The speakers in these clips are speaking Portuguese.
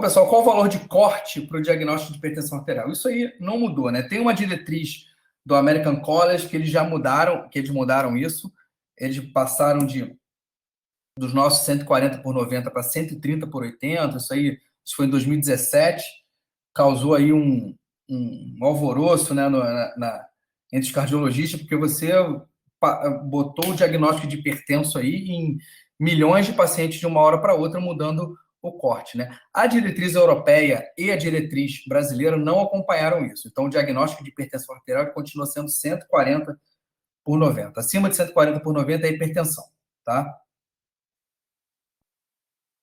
pessoal, qual o valor de corte para o diagnóstico de hipertensão arterial? Isso aí não mudou, né? Tem uma diretriz do American College que eles já mudaram, que eles mudaram isso. Eles passaram dos nossos 140 por 90 para 130 por 80. Isso foi em 2017. Causou aí um alvoroço, né, entre os cardiologistas, porque você botou o diagnóstico de hipertenso aí em milhões de pacientes de uma hora para outra, mudando o corte, né? A diretriz europeia e a diretriz brasileira não acompanharam isso. Então, o diagnóstico de hipertensão arterial continua sendo 140 por 90. Acima de 140 por 90 é hipertensão, tá?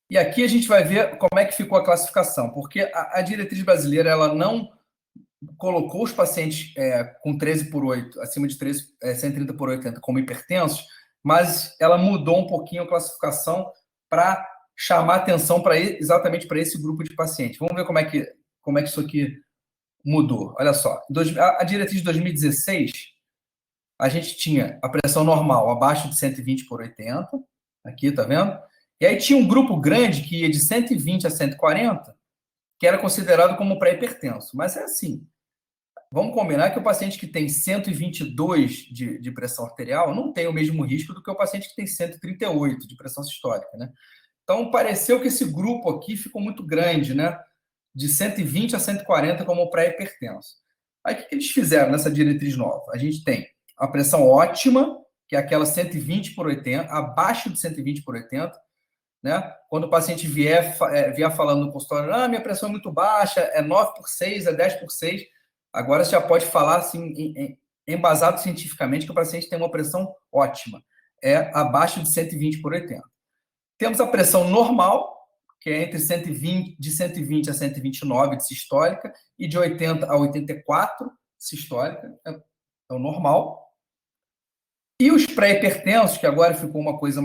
E aqui a gente vai ver como é que ficou a classificação, porque a diretriz brasileira ela não colocou os pacientes com 13 por 8, acima de 130 por 80 como hipertensos, mas ela mudou um pouquinho a classificação para chamar atenção exatamente para esse grupo de pacientes. Vamos ver como é que isso aqui mudou. Olha só, a diretriz de 2016, a gente tinha a pressão normal abaixo de 120 por 80, aqui, tá vendo? E aí tinha um grupo grande que ia de 120 a 140, que era considerado como pré-hipertenso. Mas é assim, vamos combinar que o paciente que tem 122 de pressão arterial não tem o mesmo risco do que o paciente que tem 138 de pressão sistólica, né? Então, pareceu que esse grupo aqui ficou muito grande, né? De 120 a 140 como pré-hipertenso. Aí, o que eles fizeram nessa diretriz nova? A gente tem a pressão ótima, que é aquela 120 por 80, abaixo de 120 por 80, né? Quando o paciente vier falando no consultório, minha pressão é muito baixa, é 9 por 6, é 10 por 6, agora você já pode falar assim, embasado cientificamente, que o paciente tem uma pressão ótima, é abaixo de 120 por 80. Temos a pressão normal, que é de 120 a 129 de sistólica, e de 80 a 84 sistólica, é o normal. E os pré-hipertensos, que agora ficou uma coisa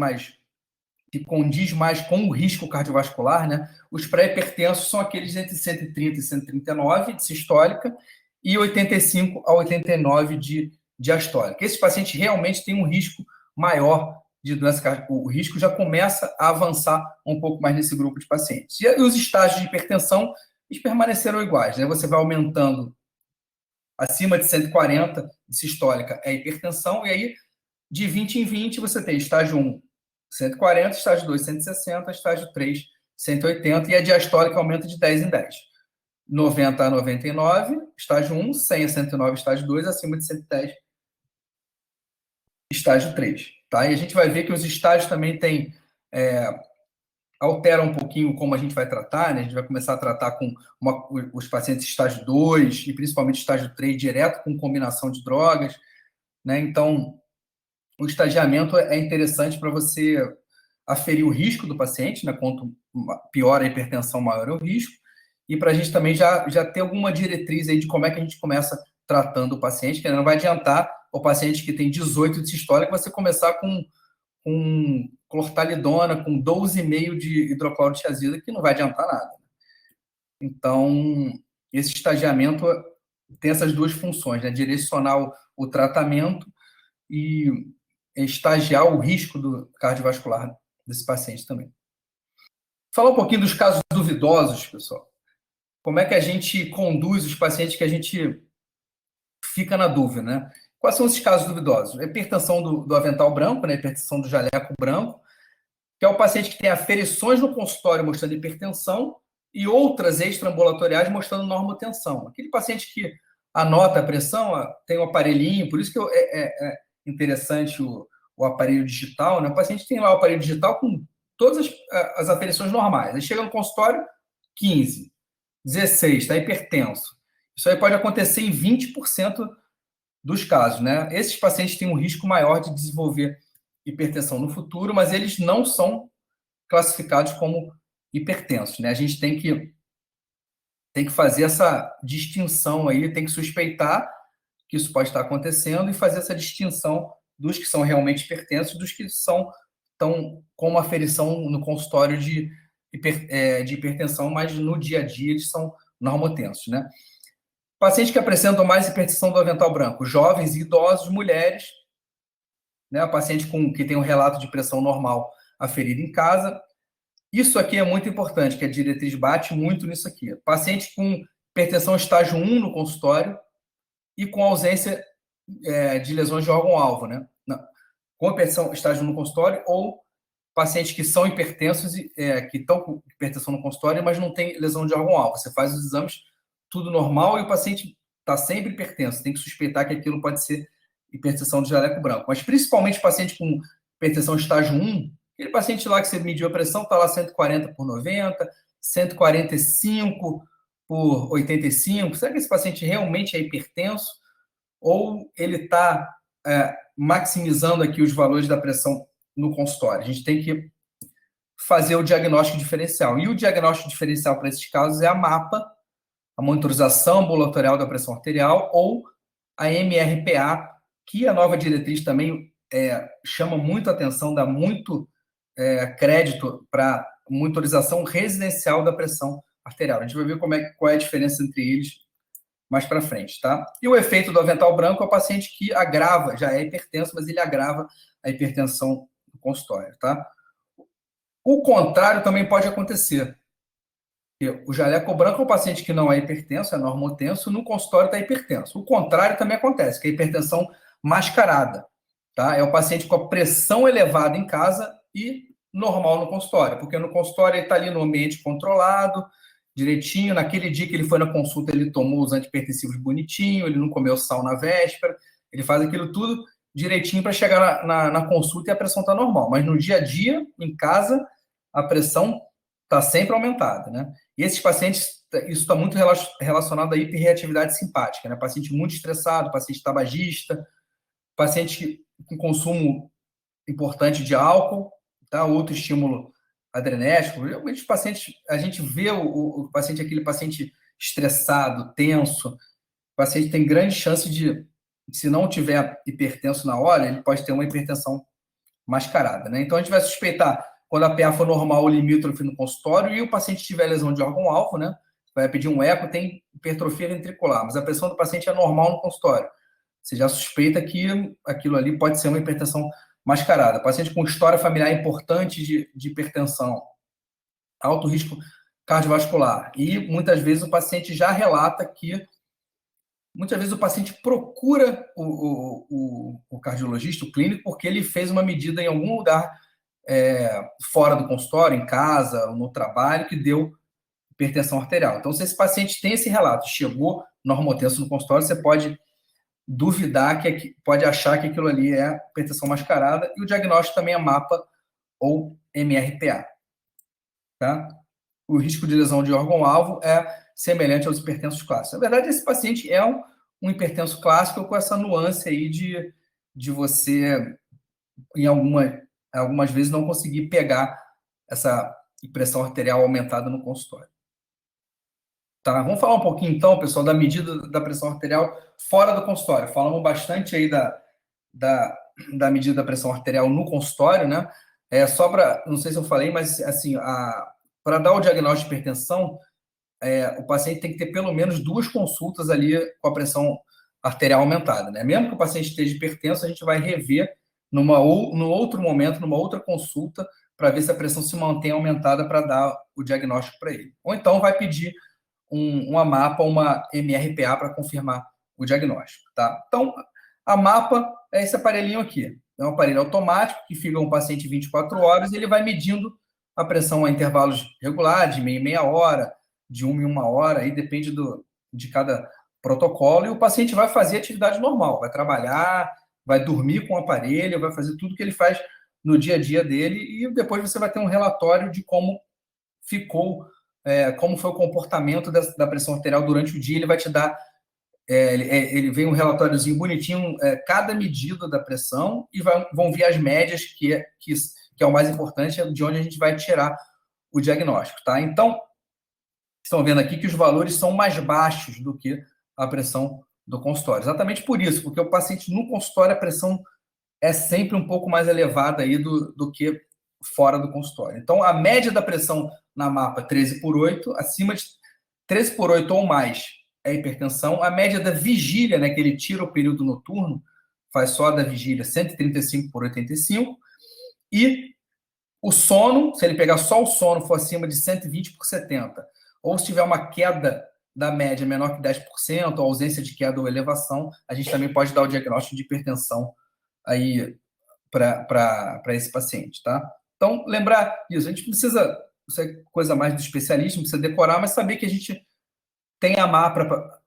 que condiz mais com o risco cardiovascular, né? Os pré-hipertensos são aqueles entre 130 e 139 de sistólica e 85 a 89 de diastólica. Esses pacientes realmente têm um risco maior de doença cardíaca. O risco já começa a avançar um pouco mais nesse grupo de pacientes. E os estágios de hipertensão, eles permaneceram iguais, né? Você vai aumentando acima de 140 de sistólica é hipertensão, e aí de 20 em 20 você tem estágio 1, 140, estágio 2, 160, estágio 3, 180, e a diastólica aumenta de 10 em 10. 90 a 99, estágio 1, 100 a 109, estágio 2, acima de 110, estágio 3. Tá? E a gente vai ver que os estágios também alteram um pouquinho como a gente vai tratar, né? A gente vai começar a tratar com os pacientes estágio 2 e principalmente estágio 3 direto com combinação de drogas, né? Então, o estagiamento é interessante para você aferir o risco do paciente, né? Quanto pior a hipertensão, maior é o risco, e para a gente também já ter alguma diretriz aí de como é que a gente começa tratando o paciente, que não vai adiantar o paciente que tem 18 de sistólica você começar com clortalidona, com 12,5 de hidroclorotiazida, que não vai adiantar nada. Então, esse estagiamento tem essas duas funções, né? Direcionar o tratamento e estagiar o risco do cardiovascular desse paciente também. Falar um pouquinho dos casos duvidosos, pessoal. Como é que a gente conduz os pacientes que a gente fica na dúvida, né? Quais são esses casos duvidosos? A hipertensão do avental branco, né? Hipertensão do jaleco branco, que é o paciente que tem aferições no consultório mostrando hipertensão e outras extraambulatoriais mostrando normotensão. Aquele paciente que anota a pressão, tem um aparelhinho, por isso que é interessante o aparelho digital, né? O paciente tem lá o aparelho digital com todas as aferições normais. Aí chega no consultório, 15, 16, está hipertenso. Isso aí pode acontecer em 20% dos casos, né? Esses pacientes têm um risco maior de desenvolver hipertensão no futuro, mas eles não são classificados como hipertensos, né? A gente tem que fazer essa distinção aí, tem que suspeitar que isso pode estar acontecendo e fazer essa distinção dos que são realmente hipertensos e dos que estão com uma aferição no consultório de hipertensão, mas no dia a dia eles são normotensos, né? Pacientes que apresentam mais hipertensão do avental branco, jovens e idosos, mulheres, né? Paciente que tem um relato de pressão normal aferido em casa, Isso aqui é muito importante, que a diretriz bate muito nisso aqui. Paciente com hipertensão estágio 1 no consultório e com ausência de lesões de órgão-alvo, né? Não. Com hipertensão estágio 1 no consultório ou pacientes que são hipertensos, que estão com hipertensão no consultório, mas não tem lesão de órgão-alvo. Você faz os exames, tudo normal, e o paciente está sempre hipertenso. Tem que suspeitar que aquilo pode ser hipertensão de jaleco branco. Mas principalmente paciente com hipertensão estágio 1, aquele paciente lá que você mediu a pressão, está lá 140 por 90, 145 por 85. Será que esse paciente realmente é hipertenso? Ou ele está maximizando aqui os valores da pressão no consultório? A gente tem que fazer o diagnóstico diferencial. E o diagnóstico diferencial para esses casos é a MAPA, a monitorização ambulatorial da pressão arterial, ou a MRPA, que a nova diretriz também chama muito atenção, dá muito crédito para monitorização residencial da pressão arterial. A gente vai ver qual é a diferença entre eles mais para frente, tá? E o efeito do avental branco é o paciente que agrava, já é hipertenso, mas ele agrava a hipertensão no consultório, tá? O contrário também pode acontecer. O jaleco branco é um paciente que não é hipertenso, é normotenso, no consultório está hipertenso. O contrário também acontece, que é a hipertensão mascarada, tá? É o paciente com a pressão elevada em casa e normal no consultório, porque no consultório ele está ali no ambiente controlado, direitinho. Naquele dia que ele foi na consulta, ele tomou os antipertensivos bonitinho, ele não comeu sal na véspera, ele faz aquilo tudo direitinho para chegar na consulta e a pressão está normal. Mas no dia a dia, em casa, a pressão está sempre aumentada, né? E esses pacientes, isso está muito relacionado à hiperreatividade simpática, né? Paciente muito estressado, paciente tabagista, paciente com consumo importante de álcool, tá? Outro estímulo adrenético. Realmente, os pacientes, a gente vê o paciente, aquele paciente estressado, tenso, o paciente tem grande chance de, se não tiver hipertenso na hora, ele pode ter uma hipertensão mascarada, né? Então, a gente vai suspeitar quando a PA for normal ou limítrofe no consultório e o paciente tiver lesão de órgão-alvo, né? Vai pedir um eco, tem hipertrofia ventricular, mas a pressão do paciente é normal no consultório. Você já suspeita que aquilo ali pode ser uma hipertensão mascarada. Paciente com história familiar importante de hipertensão, alto risco cardiovascular. E muitas vezes o paciente já relata que muitas vezes o paciente procura o cardiologista, o clínico, porque ele fez uma medida em algum lugar fora do consultório, em casa, no trabalho, que deu hipertensão arterial. Então, se esse paciente tem esse relato, chegou normotenso no consultório, você pode duvidar, pode achar que aquilo ali é hipertensão mascarada, e o diagnóstico também é MAPA ou MRPA. Tá? O risco de lesão de órgão-alvo é semelhante aos hipertensos clássicos. Na verdade, esse paciente é um hipertenso clássico com essa nuance aí de você, em algumas vezes, não conseguir pegar essa pressão arterial aumentada no consultório. Tá, vamos falar um pouquinho, então, pessoal, da medida da pressão arterial fora do consultório. Falamos bastante aí da medida da pressão arterial no consultório, né? Só para, não sei se eu falei, mas assim, para dar o diagnóstico de hipertensão, o paciente tem que ter pelo menos 2 consultas ali com a pressão arterial aumentada, né? Mesmo que o paciente esteja hipertenso, a gente vai rever no outro momento, numa outra consulta, para ver se a pressão se mantém aumentada para dar o diagnóstico para ele. Ou então vai pedir uma MAPA, uma MRPA para confirmar o diagnóstico, tá? Então, a MAPA é esse aparelhinho aqui. É um aparelho automático que fica um paciente 24 horas e ele vai medindo a pressão a intervalos regulares, de meia hora, de 1 em 1 hora, aí depende de cada protocolo, e o paciente vai fazer atividade normal, vai trabalhar, vai dormir com o aparelho, vai fazer tudo que ele faz no dia a dia dele, e depois você vai ter um relatório de como ficou, como foi o comportamento da pressão arterial durante o dia. Ele vai te dar, ele vem um relatóriozinho bonitinho, cada medida da pressão, e vão vir as médias, que é o mais importante, de onde a gente vai tirar o diagnóstico, tá? Então, estão vendo aqui que os valores são mais baixos do que a pressão do consultório. Exatamente por isso, porque o paciente no consultório, a pressão é sempre um pouco mais elevada aí do que fora do consultório. Então, a média da pressão na MAPA, 13/8, acima de 13/8 ou mais é hipertensão. A média da vigília, né, que ele tira o período noturno, faz só da vigília 135/85. E O sono, se ele pegar só o sono, for acima de 120/70, ou se tiver uma queda da média menor que 10%, ou ausência de queda ou elevação, a gente também pode dar o diagnóstico de hipertensão aí para esse paciente, tá? Então, lembrar isso, a gente precisa, isso é coisa mais do especialista, não precisa decorar, mas saber que a gente tem a MAPA,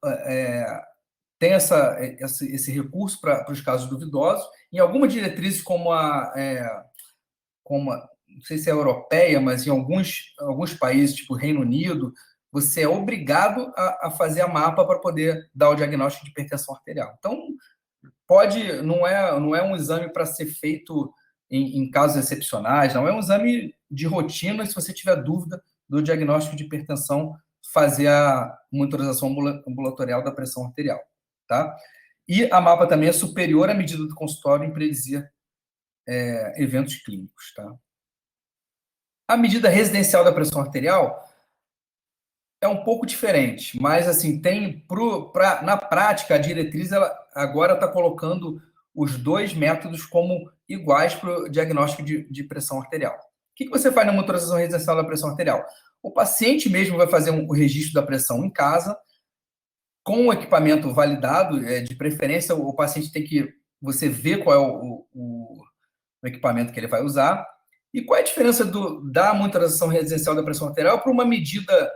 tem esse recurso para os casos duvidosos. Em algumas diretrizes, não sei se é europeia, mas em alguns países, tipo Reino Unido, você é obrigado a fazer a MAPA para poder dar o diagnóstico de hipertensão arterial. Então, não é um exame para ser feito em casos excepcionais, não é um exame de rotina. Se você tiver dúvida do diagnóstico de hipertensão, fazer a monitorização ambulatorial da pressão arterial, tá? E a MAPA também é superior à medida do consultório em predizer eventos clínicos, tá? A medida residencial da pressão arterial é um pouco diferente, mas assim na prática a diretriz ela agora está colocando os dois métodos como iguais para o diagnóstico de pressão arterial. O que você faz na monitorização residencial da pressão arterial? O paciente mesmo vai fazer o registro da pressão em casa, com o equipamento validado, de preferência o paciente tem que você ver qual é o equipamento que ele vai usar. E qual é a diferença da monitorização residencial da pressão arterial para uma medida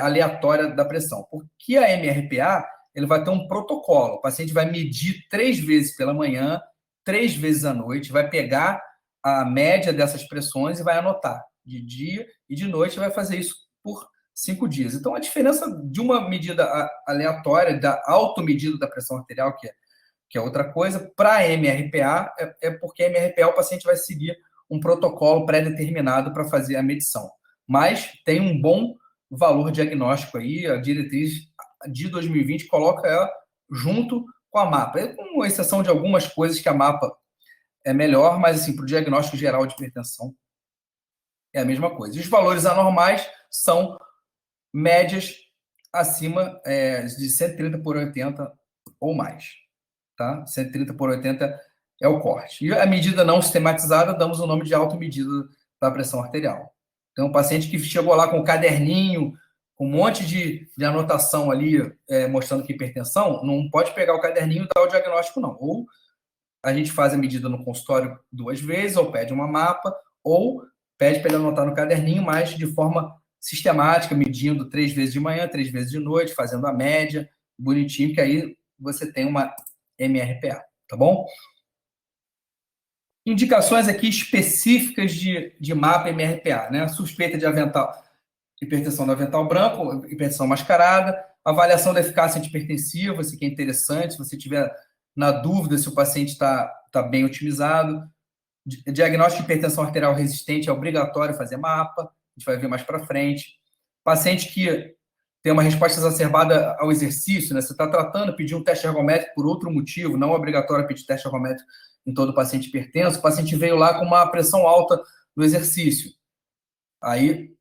aleatória da pressão? Porque a MRPA ele vai ter um protocolo. O paciente vai medir 3 vezes pela manhã, 3 vezes à noite, vai pegar a média dessas pressões e vai anotar de dia e de noite, vai fazer isso por 5 dias. Então, a diferença de uma medida aleatória, da automedida da pressão arterial, que é outra coisa, para a MRPA, é porque a MRPA o paciente vai seguir um protocolo pré-determinado para fazer a medição. Mas tem um bom valor diagnóstico aí, a diretriz de 2020 coloca ela junto com a MAPA, com exceção de algumas coisas que a MAPA é melhor, mas assim, para o diagnóstico geral de hipertensão é a mesma coisa. E os valores anormais são médias acima de 130/80 ou mais. Tá? 130/80 é o corte. E a medida não sistematizada, damos o nome de automedida da pressão arterial. Então, o paciente que chegou lá com um caderninho, com um monte de anotação ali, mostrando que hipertensão, não pode pegar o caderninho e dar o diagnóstico, não. Ou a gente faz a medida no consultório 2 vezes, ou pede uma mapa, ou pede para ele anotar no caderninho, mas de forma sistemática, medindo 3 vezes de manhã, 3 vezes de noite, fazendo a média, bonitinho, que aí você tem uma MRPA, tá bom? Indicações aqui específicas de MAPA MRPA, né? Suspeita de hipertensão do avental branco, hipertensão mascarada, avaliação da eficácia antihipertensiva, isso aqui é interessante, se você tiver na dúvida se o paciente está bem otimizado. Diagnóstico de hipertensão arterial resistente é obrigatório fazer MAPA, a gente vai ver mais para frente. Paciente que tem uma resposta exacerbada ao exercício, né? Você está tratando, pedir um teste ergométrico por outro motivo, não é obrigatório pedir teste ergométrico em todo paciente hipertenso. O paciente veio lá com uma pressão alta no exercício. Aí,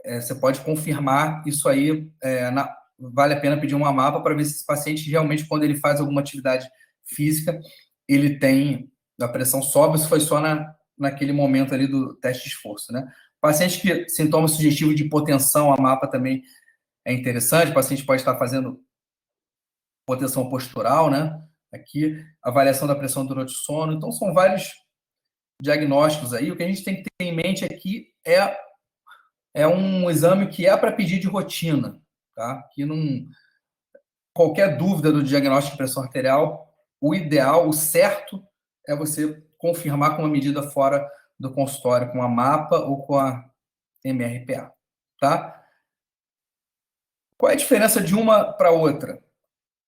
você pode confirmar isso aí, vale a pena pedir uma MAPA para ver se esse paciente realmente, quando ele faz alguma atividade física, ele tem, a pressão sobe, se foi só naquele momento ali do teste de esforço, né? Paciente que sintoma sugestivo de hipotensão, a MAPA também é interessante, o paciente pode estar fazendo hipotensão postural, né? Aqui, avaliação da pressão durante o sono. Então, são vários diagnósticos aí. O que a gente tem que ter em mente aqui é um exame que é para pedir de rotina, tá? Que não... Qualquer dúvida do diagnóstico de pressão arterial, o ideal, o certo, é você confirmar com uma medida fora do consultório, com a MAPA ou com a MRPA, tá? Qual é a diferença de uma para outra?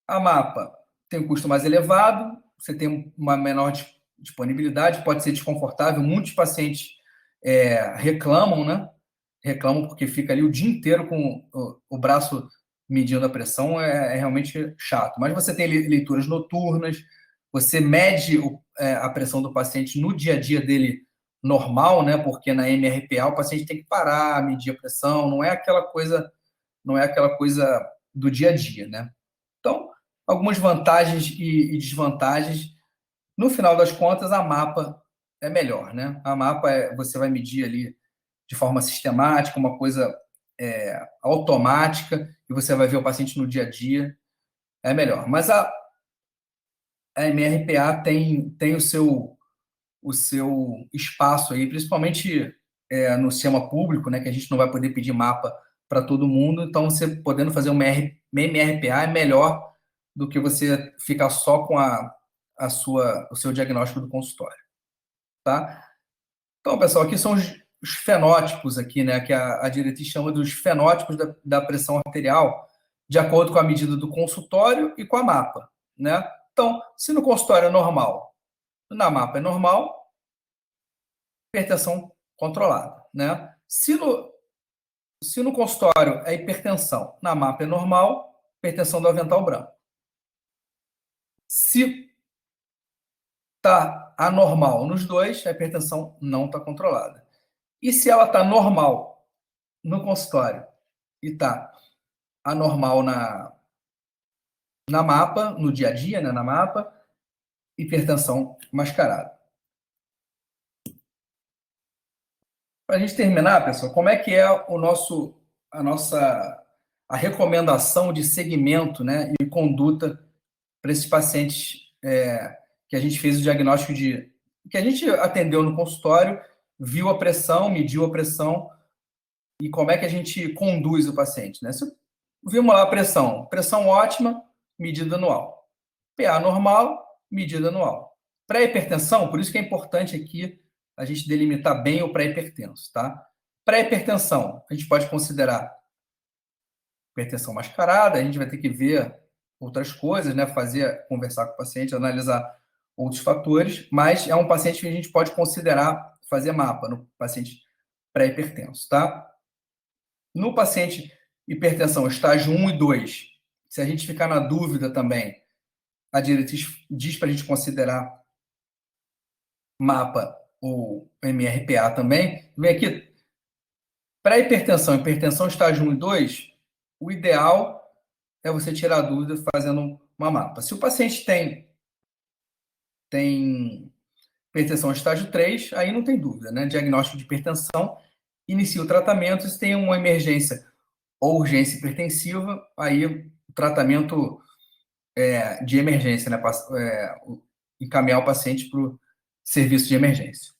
A MAPA tem um custo mais elevado, você tem uma menor disponibilidade, pode ser desconfortável. Muitos pacientes reclamam, né? Reclamam porque fica ali o dia inteiro com o braço medindo a pressão, é realmente chato. Mas você tem leituras noturnas, você mede a pressão do paciente no dia a dia dele normal, né? Porque na MRPA o paciente tem que parar, medir a pressão, não é aquela coisa do dia a dia, né? Então, algumas vantagens e desvantagens. No final das contas, a MAPA é melhor, né? A mapa você vai medir ali de forma sistemática, uma coisa automática, e você vai ver o paciente no dia a dia, é melhor. Mas a MRPA tem o seu espaço aí, principalmente no sistema público, né, que a gente não vai poder pedir mapa para todo mundo, então você podendo fazer uma MRPA é melhor do que você ficar só com o seu diagnóstico do consultório, tá? Então, pessoal, aqui são os fenótipos aqui, né, que a diretriz chama dos fenótipos da pressão arterial, de acordo com a medida do consultório e com a mapa, né? Então, se no consultório é normal, na mapa é normal, hipertensão controlada, né? Se no consultório é hipertensão, na mapa é normal, hipertensão do avental branco. Se está anormal nos dois, a hipertensão não está controlada. E se ela está normal no consultório e está anormal na mapa, no dia a dia, né, na mapa, hipertensão mascarada. Para a gente terminar, pessoal, como é que é a recomendação de segmento, né, e conduta para esses pacientes que a gente fez o diagnóstico que a gente atendeu no consultório, viu a pressão, mediu a pressão e como é que a gente conduz o paciente, né? Vimos lá a pressão ótima, medida anual. PA normal, medida anual. Pré-hipertensão, por isso que é importante aqui a gente delimitar bem o pré-hipertenso, tá? Pré-hipertensão, a gente pode considerar hipertensão mascarada, a gente vai ter que ver outras coisas, né? Conversar com o paciente, analisar outros fatores, mas é um paciente que a gente pode considerar fazer mapa no paciente pré-hipertenso, tá? No paciente hipertensão estágio 1 e 2, se a gente ficar na dúvida também, a diretriz diz para a gente considerar mapa ou MRPA também. Vem aqui, pré-hipertensão, hipertensão estágio 1 e 2, o ideal é você tirar a dúvida fazendo uma mapa. Se o paciente tem hipertensão estágio 3, aí não tem dúvida, né? Diagnóstico de hipertensão, inicia o tratamento, se tem uma emergência ou urgência hipertensiva, aí o tratamento de emergência, né? Encaminhar o paciente para o serviço de emergência.